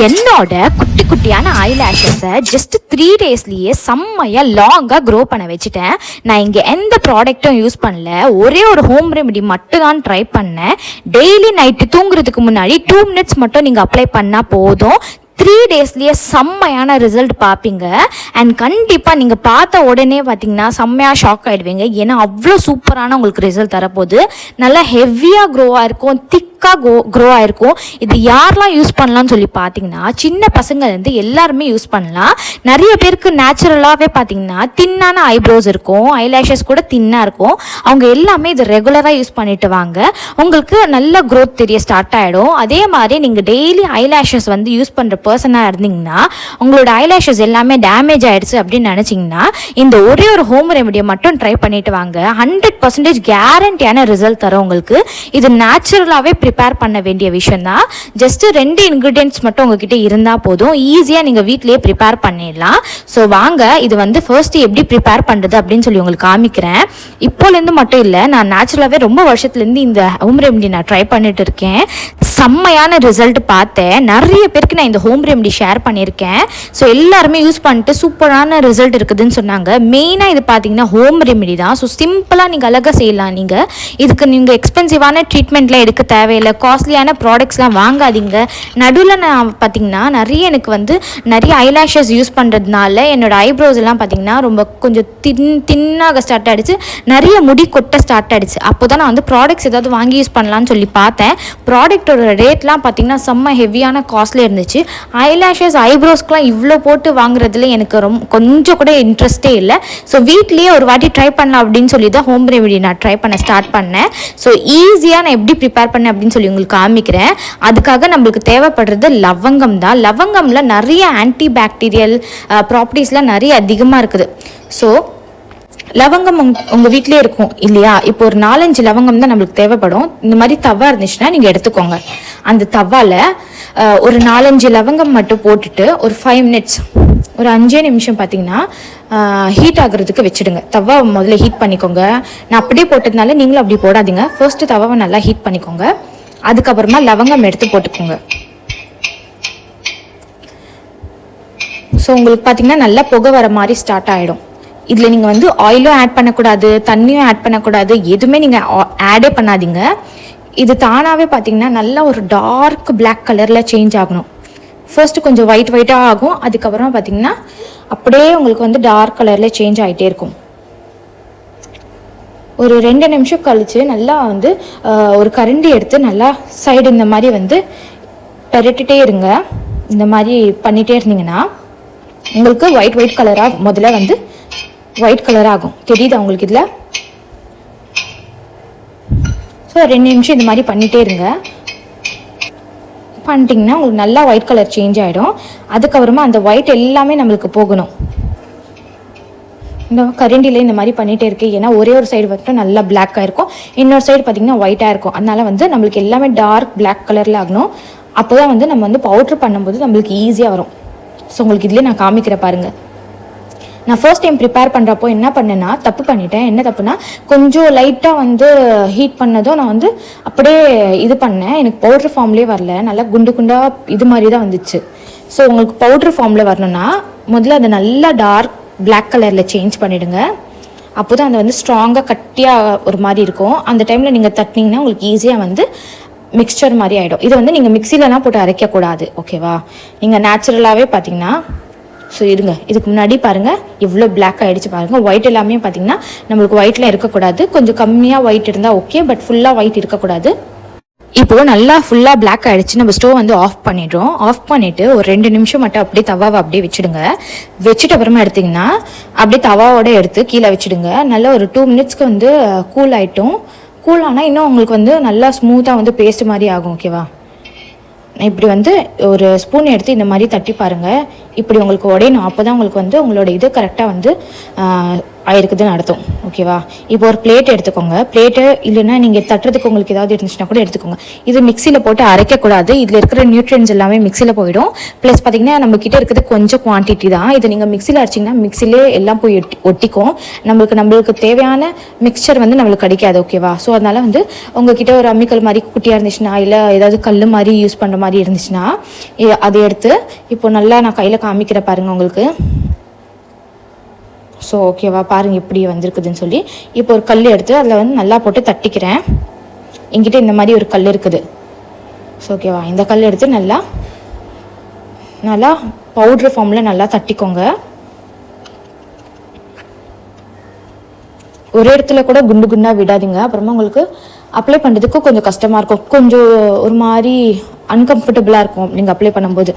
என்னோட குட்டி குட்டியான ஐலாஷஸை ஜஸ்ட் 3 டேஸ்லேயே செம்மையாக லாங்காக க்ரோ பண்ண வச்சுட்டேன். நான் இங்கே எந்த ப்ராடக்ட்டும் யூஸ் பண்ணல, ஒரே ஒரு ஹோம் ரெமெடி மட்டும் தான் ட்ரை பண்ணேன். டெய்லி நைட்டு தூங்குறதுக்கு முன்னாடி 2 மினிட்ஸ் மட்டும் நீங்கள் அப்ளை பண்ணால் போதும். 3 டேஸ்லேயே செம்மையான ரிசல்ட் பார்ப்பீங்க. அண்ட் கண்டிப்பாக நீங்கள் பார்த்த உடனே பார்த்தீங்கன்னா செம்மையாக ஷாக் ஆகிடுவீங்க. ஏன்னா அவ்வளோ சூப்பரான உங்களுக்கு ரிசல்ட் தரப்போகுது. நல்லா ஹெவியாக க்ரோவாக இருக்கும், திக்காக க்ரோ ஆகிருக்கும். இது யாரெல்லாம் யூஸ் பண்ணலாம்னு சொல்லி பார்த்தீங்கன்னா சின்ன பசங்கள்லேருந்து எல்லாருமே யூஸ் பண்ணலாம். நிறைய பேருக்கு நேச்சுரலாகவே பார்த்தீங்கன்னா தின்னான ஐப்ரோஸ் இருக்கும், ஐலாஷஸ் கூட தின்னாக இருக்கும். அவங்க எல்லாமே இது ரெகுலராக யூஸ் பண்ணிட்டு வாங்க, உங்களுக்கு நல்ல க்ரோத் தெரிய ஸ்டார்ட் ஆகிடும். அதே மாதிரி நீங்கள் டெய்லி ஐலாஷஸ் வந்து யூஸ் பண்ணுற பர்சனாக இருந்தீங்கன்னா உங்களோட ஐலாஷஸ் எல்லாமே டேமேஜ் ஆகிடுச்சு அப்படின்னு நினச்சிங்கன்னா இந்த ஒரே ஒரு ஹோம் ரெமெடியை மட்டும் ட்ரை பண்ணிட்டு வாங்க. 100% கேரண்டியான ரிசல்ட் தரும் உங்களுக்கு. இது நேச்சுரலாகவே ப்ரிப்பேர் பண்ண வேண்டிய விஷயம் தான். ஜஸ்ட்டு 2 இன்க்ரீடியன்ட்ஸ் மட்டும் உங்ககிட்ட இருந்தால் போதும், ஈஸியாக நீங்கள் வீட்டிலேயே ப்ரிப்பேர் பண்ணிடலாம். ஸோ வாங்க இது வந்து ஃபர்ஸ்ட்டு எப்படி ப்ரிப்பேர் பண்ணுறது அப்படின்னு சொல்லி உங்களுக்கு காமிக்கிறேன். இப்போலேருந்து மட்டும் இல்லை, நான் நேச்சுரலாகவே ரொம்ப வருஷத்துலேருந்து இந்த ஹோம் ரெமெடி நான் ட்ரை பண்ணிட்டு இருக்கேன். செம்மையான ரிசல்ட் பார்த்தேன். நிறைய பேருக்கு நான் இந்த ஹோம் ரெமெடி ஷேர் பண்ணியிருக்கேன். ஸோ எல்லாருமே யூஸ் பண்ணிட்டு சூப்பரான ரிசல்ட் இருக்குதுன்னு சொன்னாங்க. மெயினாக இது பார்த்தீங்கன்னா ஹோம் ரெமெடி தான். ஸோ சிம்பிளாக நீங்கள் அழகாக செய்யலாம். நீங்கள் இதுக்கு நீங்கள் எக்ஸ்பென்சிவான ட்ரீட்மெண்ட்லாம் எடுக்க தேவையில்லை, காஸ்ட்லியான ப்ராடக்ட்ஸ்லாம் வாங்காதீங்க. நடுவில் நான் பார்த்தீங்கன்னா எனக்கு வந்து நிறைய ஐலாஷஸ் யூஸ் பண்ணுறதுனால என்னோடய ஐப்ரோஸ் எல்லாம் பார்த்தீங்கன்னா ரொம்ப கொஞ்சம் தின்னாக ஸ்டார்ட் ஆகிடுச்சு, நிறைய முடி கொட்ட ஸ்டார்ட் ஆகிடுச்சு. அப்போ தான் நான் வந்து ப்ராடக்ட்ஸ் ஏதாவது வாங்கி யூஸ் பண்ணலான்னு சொல்லி பார்த்தேன். ப்ராடக்டோட ரேட்லாம் பார்த்தீங்கன்னா செம்ம ஹெவியான காஸ்ட்லி இருந்துச்சு. ஐலாஷஸ் ஐப்ரோஸ்க்குலாம் இவ்வளோ போட்டு வாங்குறதுல எனக்கு கொஞ்சம் கூட இன்ட்ரெஸ்டே இல்லை. ஸோ வீட்லேயே ஒரு வாட்டி ட்ரை பண்ணலாம் அப்படின்னு சொல்லி தான் ஹோம் ரெமெடி நான் ட்ரை பண்ண ஸ்டார்ட் பண்ணேன். ஸோ ஈஸியாக நான் எப்படி ப்ரிப்பேர் பண்ணேன் அப்படின்னு சொல்லி உங்களுக்கு காமிக்கிறேன். அதுக்காக நம்மளுக்கு தேவைப்படுறது லவங்கம் தான். லவங்கமில் நிறைய ஆன்டி பாக்டீரியல் ப்ராப்பர்ட்டிஸ்லாம் நிறைய அதிகமாக இருக்குது. ஸோ லவங்கம் உங்கள் வீட்டிலே இருக்கும் இல்லையா? இப்போ ஒரு 4-5 லவங்கம் தான் நம்மளுக்கு தேவைப்படும். இந்த மாதிரி தவா இருந்துச்சுன்னா நீங்கள் எடுத்துக்கோங்க. அந்த தவாவில் ஒரு 4-5 லவங்கம் மட்டும் போட்டுட்டு ஒரு 5 மினிட்ஸ், ஒரு 5 நிமிஷம் பார்த்தீங்கன்னா ஹீட் ஆகுறதுக்கு வச்சுடுங்க. தவா முதல்ல ஹீட் பண்ணிக்கோங்க. நான் அப்படியே போட்டதுனால நீங்களும் அப்படி போடாதீங்க. ஃபர்ஸ்ட்டு தவாவை நல்லா ஹீட் பண்ணிக்கோங்க. அதுக்கப்புறமா லவங்கம் எடுத்து போட்டுக்கோங்க. ஸோ உங்களுக்கு பார்த்தீங்கன்னா நல்லா புகை வர மாதிரி ஸ்டார்ட் ஆகிடும். இதில் நீங்கள் வந்து ஆயிலும் ஆட் பண்ணக்கூடாது, தண்ணியும் ஆட் பண்ணக்கூடாது, எதுவுமே நீங்கள் ஆடே பண்ணாதீங்க. இது தானாகவே பார்த்தீங்கன்னா நல்லா ஒரு டார்க் பிளாக் கலரில் சேஞ்ச் ஆகணும். ஃபர்ஸ்ட்டு கொஞ்சம் ஒயிட்டாக ஆகும், அதுக்கப்புறம் பார்த்தீங்கன்னா அப்படியே உங்களுக்கு வந்து டார்க் கலரில் சேஞ்ச் ஆகிட்டே இருக்கும். ஒரு 2 நிமிஷம் கழித்து நல்லா வந்து ஒரு கரண்டி எடுத்து நல்லா சைடு இந்த மாதிரி வந்து பெரட்டிகிட்டே இருங்க. இந்த மாதிரி பண்ணிகிட்டே இருந்தீங்கன்னா உங்களுக்கு ஒயிட் கலராக முதல்ல வந்து ஒயிட் கலர் ஆகும். தெரியுதா உங்களுக்கு இதில்? ஸோ 2 நிமிஷம் இந்த மாதிரி பண்ணிகிட்டே இருங்க. பண்ணிட்டிங்கன்னா உங்களுக்கு நல்லா ஒயிட் கலர் சேஞ்ச் ஆகிடும். அதுக்கப்புறமா அந்த ஒயிட் எல்லாமே நம்மளுக்கு போகணும். இந்த கரண்டியில் இந்த மாதிரி பண்ணிகிட்டே இருக்கு. ஏன்னா ஒரே ஒரு சைடு மட்டும் நல்லா பிளாக்காக இருக்கும், இன்னொரு சைடு பார்த்திங்கன்னா ஒயிட்டாக இருக்கும். அதனால வந்து நம்மளுக்கு எல்லாமே டார்க் பிளாக் கலரில் ஆகணும். அப்போ தான் வந்து நம்ம வந்து பவுட்ரு பண்ணும்போது நம்மளுக்கு ஈஸியாக வரும். ஸோ உங்களுக்கு இதிலே நான் காமிக்கிறேன் பாருங்கள். நான் ஃபர்ஸ்ட் டைம் ப்ரிப்பேர் பண்ணுறப்போ என்ன பண்ணேன்னா தப்பு பண்ணிட்டேன். என்ன தப்புனா, கொஞ்சம் லைட்டாக வந்து ஹீட் பண்ணதும் நான் வந்து அப்படியே இது பண்ணேன். எனக்கு பவுட்ரு ஃபார்ம்லேயே வரல, நல்லா குண்டாக இது மாதிரி தான் வந்துச்சு. ஸோ உங்களுக்கு பவுட்ரு ஃபார்மில் வரணும்னா முதல்ல அதை நல்லா டார்க் பிளாக் கலரில் சேஞ்ச் பண்ணிவிடுங்க. அப்போ தான் அதை வந்து ஸ்ட்ராங்காக கட்டியாக ஒரு மாதிரி இருக்கும். அந்த டைமில் நீங்கள் தட்டினீங்கன்னா உங்களுக்கு ஈஸியாக வந்து மிக்சர் மாதிரி ஆகிடும். இதை வந்து நீங்கள் மிக்சிலலாம் போட்டு அரைக்கக்கூடாது, ஓகேவா? நீங்கள் நேச்சுரலாகவே பார்த்தீங்கன்னா ஸோ இருங்க, இதுக்கு முன்னாடி பாருங்கள் இவ்வளோ பிளாக் ஆகிடுச்சு பாருங்கள். ஒயிட் எல்லாமே பார்த்தீங்கன்னா நம்மளுக்கு ஒயிட்லாம் இருக்கக்கூடாது. கொஞ்சம் கம்மியாக ஒயிட் இருந்தால் ஓகே, பட் ஃபுல்லாக ஒயிட் இருக்கக்கூடாது. இப்போது நல்லா ஃபுல்லாக பிளாக் ஆகிடுச்சு. நம்ம ஸ்டவ் வந்து ஆஃப் பண்ணிடுறோம். ஆஃப் பண்ணிவிட்டு ஒரு 2 நிமிஷம் மட்டும் அப்படியே தவாவை அப்படியே வச்சுடுங்க. வச்சுட்டு அப்புறமா எடுத்திங்கன்னா அப்படியே தவாவோட எடுத்து கீழே வச்சுடுங்க. நல்லா ஒரு 2 மினிட்ஸ்க்கு வந்து கூல் ஆகிட்டும். கூல் ஆனால் இன்னும் உங்களுக்கு வந்து நல்லா ஸ்மூத்தாக வந்து பேஸ்ட் மாதிரி ஆகும், ஓகேவா? இப்படி வந்து ஒரு ஸ்பூன் எடுத்து இந்த மாதிரி தட்டி பாருங்கள். இப்படி உங்களுக்கு உடையணும். அப்போ தான் உங்களுக்கு வந்து உங்களோட இது கரெக்டாக வந்து ஆயிருக்குதுன்னு அர்த்தம். ஓகேவா? இப்போ ஒரு பிளேட் எடுத்துக்கோங்க. பிளேட்டு இல்லைன்னா நீங்கள் தட்டுறதுக்கு உங்களுக்கு ஏதாவது இருந்துச்சுன்னா கூட எடுத்துக்கோங்க. இது மிக்சியில் போட்டு அரைக்கக்கூடாது. இதில் இருக்கிற நியூட்ரியன்ஸ் எல்லாமே மிக்சியில் போயிடும். ப்ளஸ் பார்த்தீங்கன்னா நம்ம கிட்ட இருக்கிறது கொஞ்சம் குவான்டிட்டி தான். இதை நீங்கள் மிக்சியில் அரைச்சிங்கன்னா மிக்சிலே எல்லாம் போய் ஒட்டிக்கும். நம்மளுக்கு தேவையான மிக்சர் வந்து நம்மளுக்கு கிடைக்காது. ஓகேவா? ஸோ அதனால் வந்து உங்ககிட்ட ஒரு அம்மிக்கல் மாதிரி குட்டியாக இருந்துச்சுன்னா இல்லை ஏதாவது கல் மாதிரி யூஸ் பண்ணுற மாதிரி இருந்துச்சுன்னா அதை எடுத்து இப்போ நல்லா நான் கையில் காமிக்கிற பாருங்கள் உங்களுக்கு. ஸோ ஓகேவா? பாருங்கள் எப்படி வந்திருக்குதுன்னு சொல்லி. இப்போ ஒரு கல் எடுத்து அதில் வந்து நல்லா போட்டு தட்டிக்கிறேன். என்கிட்ட இந்த மாதிரி ஒரு கல் இருக்குது. ஸோ ஓகேவா? இந்த கல் எடுத்து நல்லா பவுட்ரு ஃபார்மில் நல்லா தட்டிக்கோங்க. ஒரு இடத்துல கூட குண்டு குண்டாக விடாதீங்க. அப்புறமா உங்களுக்கு அப்ளை பண்ணுறதுக்கு கொஞ்சம் கஷ்டமாக இருக்கும். கொஞ்சம் ஒரு மாதிரி அன்கம்ஃபர்டபுளாக இருக்கும் நீங்கள் அப்ளை பண்ணும்போது.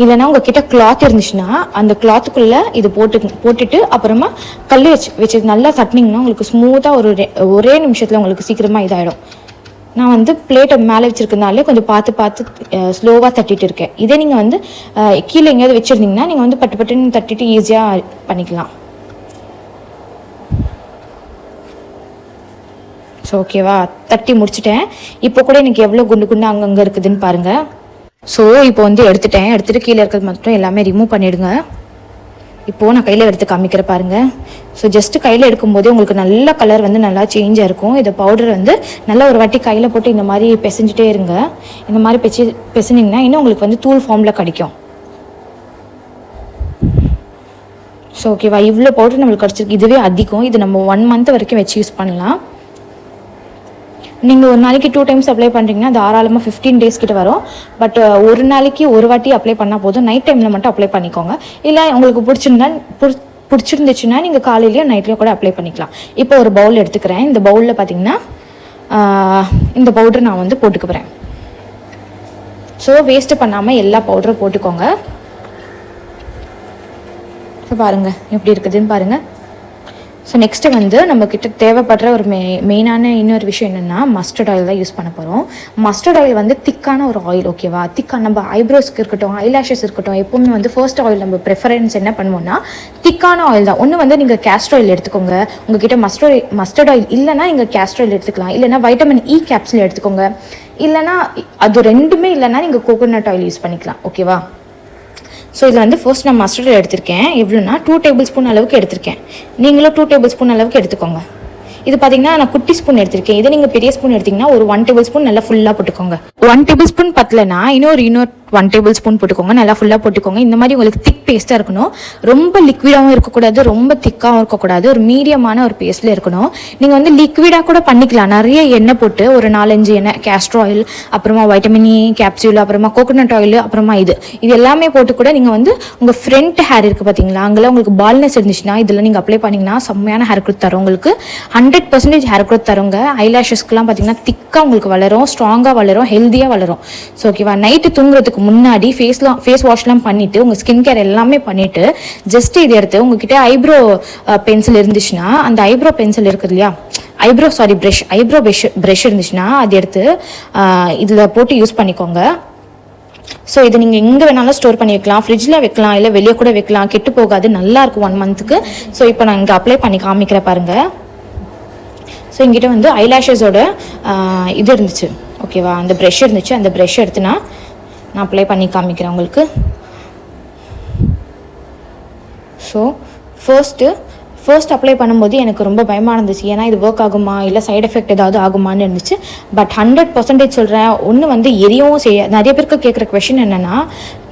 இல்லைன்னா உங்ககிட்ட கிளாத் இருந்துச்சுன்னா அந்த கிளாத்துக்குள்ளே இது போட்டுட்டு அப்புறமா கல் வச்சு நல்லா தட்டினீங்கன்னா உங்களுக்கு ஸ்மூத்தாக ஒரே நிமிஷத்தில் உங்களுக்கு சீக்கிரமாக இதாகிடும். நான் வந்து பிளேட்டை மேலே வச்சுருக்கனாலே கொஞ்சம் பார்த்து ஸ்லோவாக தட்டிட்டு இருக்கேன். இதே நீங்கள் வந்து கீழே எங்கேயாவது வச்சுருந்தீங்கன்னா நீங்கள் வந்து பட்டுன்னு தட்டிட்டு ஈஸியாக பண்ணிக்கலாம். ஸோ ஓகேவா? தட்டி முடிச்சுட்டேன். இப்போ கூட எனக்கு எவ்வளோ குண்டு அங்கங்கே இருக்குதுன்னு பாருங்கள். ஸோ இப்போ வந்து எடுத்துகிட்டு கீழே இருக்கிறது மட்டும் எல்லாமே ரிமூவ் பண்ணிவிடுங்க. இப்போது நான் கையில் எடுத்து காமிக்கிற பாருங்கள். ஸோ ஜஸ்ட்டு கையில் எடுக்கும்போதே உங்களுக்கு நல்ல கலர் வந்து நல்லா சேஞ்சாக இருக்கும். இந்த பவுடர் வந்து நல்லா ஒரு வாட்டி கையில் போட்டு இந்த மாதிரி பிசைஞ்சிட்டே இருங்க. இந்த மாதிரி பிசைஞ்சிங்கன்னா இன்னும் உங்களுக்கு வந்து தூள் ஃபார்மில் கிடைக்கும். ஸோ ஓகேவா? இவ்வளோ பவுடர் நம்மளுக்கு கிடச்சிருக்கு. இதுவே அதிகம். இது நம்ம 1 மந்த் வரைக்கும் வச்சு யூஸ் பண்ணலாம். நீங்கள் ஒரு நாளைக்கு 2 டைம்ஸ் அப்ளை பண்ணுறீங்கன்னா தாராளமாக 15 டேஸ் கிட்ட வரும். பட் ஒரு நாளைக்கு ஒரு வாட்டி அப்ளை பண்ணால் போதும். நைட் டைமில் மட்டும் அப்ளை பண்ணிக்கோங்க. இல்லை உங்களுக்கு பிடிச்சிருந்துச்சுன்னா நீங்கள் காலையிலையும் நைட்லேயும் கூட அப்ளை பண்ணிக்கலாம். இப்போ ஒரு பவுல் எடுத்துக்கிறேன். இந்த பவுலில் பார்த்தீங்கன்னா இந்த பவுடர் நான் வந்து போட்டுக்க போகிறேன். ஸோ வேஸ்ட்டு பண்ணாமல் எல்லா பவுடரும் போட்டுக்கோங்க. ஸோ பாருங்கள் எப்படி இருக்குதுன்னு பாருங்கள். ஸோ நெக்ஸ்ட்டு வந்து நம்மக்கிட்ட தேவைப்படுற ஒரு மெயினான இன்னொரு விஷயம் என்னென்னா மஸ்டர்ட் ஆயில் தான் யூஸ் பண்ண போகிறோம். மஸ்டர்ட் ஆயில் வந்து திக்கான ஒரு ஆயில். ஓகேவா? திக்காக நம்ம ஐப்ரோஸ்க்கு இருக்கட்டும், ஐலாஷஸ் இருக்கட்டும், எப்போவுமே வந்து ஃபர்ஸ்ட் ஆயில் நம்ம ப்ரிஃபரன்ஸ் என்ன பண்ணுவோம்னா திக்கான ஆயில் தான். ஒன்று வந்து நீங்கள் கேஸ்டர் ஆயில் எடுத்துக்கோங்க. உங்ககிட்ட மஸ்டர்ட் ஆயில் இல்லைனா நீங்கள் கேஸ்டர் ஆயில் எடுத்துக்கலாம். இல்லைனா வைட்டமின் இ கேப்சூல் எடுத்துக்கோங்க. இல்லைனா அது ரெண்டுமே இல்லைனா நீங்கள் கோகோனட் ஆயில் யூஸ் பண்ணிக்கலாம். ஓகேவா? ஸோ இதில் வந்து ஃபர்ஸ்ட் நான் மஸ்டர்ட் ஆயில் எடுத்திருக்கேன். எவ்வளோனா 2 டேபிள் ஸ்பூன் அளவுக்கு எடுத்திருக்கேன். நீங்களும் 2 டேபிள் ஸ்பூன் அளவுக்கு எடுத்துக்கோங்க. இது பார்த்தீங்கன்னா நான் குட்டி ஸ்பூன் எடுத்திருக்கேன். இதே நீங்கள் பெரிய ஸ்பூன் எடுத்திங்கன்னா ஒரு 1 டேபிள் ஸ்பூன் நல்லா ஃபுல்லாக போட்டுக்கோங்க. 1 டேபிள் ஸ்பூன் பத்தலைன்னா இன்னொரு 1 டேபிள் ஸ்பூன் போட்டுக்கோங்க. நல்லா ஃபுல்லாக போட்டுக்கோங்க. இந்த மாதிரி உங்களுக்கு திக் பேஸ்ட்டாக இருக்கணும். ரொம்ப லிக்விடாகவும் இருக்கக்கூடாது, ரொம்ப திக்காகவும் இருக்கக்கூடாது. ஒரு மீடியமான ஒரு பேஸ்ட்டில் இருக்கணும். நீங்கள் வந்து லிக்விடாக கூட பண்ணிக்கலாம். நிறைய எண்ணெய் போட்டு ஒரு 4-5 எண்ணெய், கேஸ்டர் ஆயில், அப்புறமா வைட்டமின் இ கேப்சூல், அப்புறமா கோகோனட் ஆயில், அப்புறமா இது எல்லாமே போட்டு கூட நீங்கள் வந்து உங்கள் ஃப்ரண்ட் ஹேர் இருக்குது பார்த்தீங்களா, அங்கெல்லாம் உங்களுக்கு பால்னஸ் இருந்துச்சுன்னா இதெல்லாம் நீங்கள் அப்ளை பண்ணிங்கன்னா செம்மையான ஹேர் க்ரோத் தரும். உங்களுக்கு 100% ஹேர் க்ரோத் தருங்க. ஐலாஷஸ்க்குலாம் பார்த்தீங்கன்னா திக்காக உங்களுக்கு வளரும், ஸ்ட்ராங்காக வளரும், ஹெல்த்தியாக வளரும். ஸோ ஓகேவா? நைட்டு தூங்குறதுக்கு முன்னாடி ஃபேஸ் வாஷ்லாம் பண்ணிவிட்டு உங்கள் ஸ்கின் கேர் எல்லாமே பண்ணிவிட்டு ஜஸ்ட் இதை எடுத்து உங்ககிட்ட ஐப்ரோ பென்சில் இருந்துச்சுன்னா அந்த ஐப்ரோ பென்சில் இருக்குது இல்லையா, ஐப்ரோ ப்ரஷ் இருந்துச்சுன்னா அது எடுத்து இதில் போட்டு யூஸ் பண்ணிக்கோங்க. ஸோ இது நீங்கள் எங்கே வேணாலும் ஸ்டோர் பண்ணி வைக்கலாம். ஃப்ரிட்ஜில் வைக்கலாம், இல்லை வெளியே கூட வைக்கலாம். கெட்டு போகாது, நல்லாயிருக்கும் 1 மந்த்துக்கு. ஸோ இப்போ நான் இங்கே அப்ளை பண்ணி காமிக்கிறேன் பாருங்கள். ஸோ எங்கிட்ட வந்து ஐலாஷஸோட இது இருந்துச்சு. ஓகேவா? அந்த ப்ரஷ் இருந்துச்சு. அந்த ப்ரஷ் எடுத்துனா நான் அப்ளை பண்ணி காமிக்கிறேன் உங்களுக்கு. ஸோ ஃபர்ஸ்ட் அப்ளை பண்ணும்போது எனக்கு ரொம்ப பயமாக இருந்துச்சு. ஏன்னா இது ஒர்க் ஆகுமா இல்லை சைட் எஃபெக்ட் ஏதாவது ஆகுமான்னு இருந்துச்சு. பட் 100% சொல்கிறேன், ஒன்று வந்து எரியவும் நிறைய பேருக்கு கேட்குற கொஷின் என்னென்னா,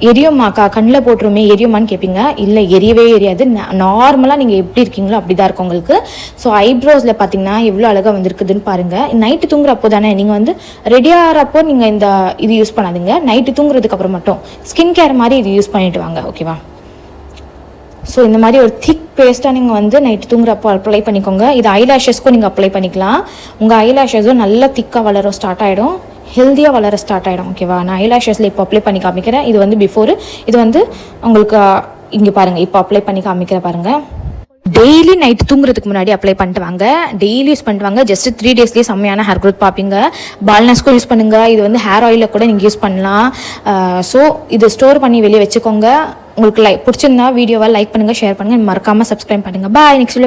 எரியுமாக்கா கண்ணில் போட்டுருமே எரியுமான்னு கேட்பீங்க. இல்லை, எரியவே எரியாது. நார்மலாக நீங்கள் எப்படி இருக்கீங்களோ அப்படி தான் இருக்கும் உங்களுக்கு. ஸோ ஐப்ரோஸில் பார்த்தீங்கன்னா எவ்வளோ அழகாக வந்திருக்குதுன்னு பாருங்கள். நைட்டு தூங்குறப்போ தானே நீங்கள் வந்து ரெடியாகிறப்போ நீங்கள் இது யூஸ் பண்ணாதீங்க. நைட்டு தூங்குறதுக்கு அப்புறம் மட்டும் ஸ்கின் கேர் மாதிரி இது யூஸ் பண்ணிட்டு வாங்க. ஓகேவா? ஸோ இந்த மாதிரி ஒரு திக் பேஸ்ட்டாக நீங்கள் வந்து நைட்டு தூங்குறப்போ அப்ளை பண்ணிக்கோங்க. இது ஐலாஷஸ்க்கும் நீங்கள் அப்ளை பண்ணிக்கலாம். உங்கள் ஐலாஷஸும் நல்லா திக்காக வளர ஸ்டார்ட் ஆகிடும், ஹெல்த்தியாக வளர ஸ்டார்ட் ஆகிடும். ஓகேவா? நான் ஐலாஷஸில் இப்போ அப்ளை பண்ணி காமிக்கிறேன். இது வந்து பிஃபோரு, இது வந்து உங்களுக்கு இங்கே பாருங்கள். இப்போ அப்ளை பண்ணி காமிக்கிறேன் பாருங்கள். டெய்லி நைட்டு தூங்குறதுக்கு முன்னாடி அப்ளை பண்ணிட்டு வாங்க. டெய்லி யூஸ் பண்ணிட்டு வாங்க. ஜஸ்ட் 3 டேஸ்லேயே செம்மையான ஹேர் க்ரோத் பார்ப்பீங்க. பால்னஸ்க்கும் யூஸ் பண்ணுங்கள். இது வந்து ஹேர் ஆயிலில் கூட நீங்கள் யூஸ் பண்ணலாம். ஸோ இது ஸ்டோர் பண்ணி வெளியே வச்சுக்கோங்க. உங்களுக்கு பிடிச்சிருந்தா வீடியோவை லைக் பண்ணுங்கள், ஷேர் பண்ணுங்கள், மறக்காமல் சப்ஸ்கிரைப் பண்ணுங்கள். பாய். நெக்ஸ்ட்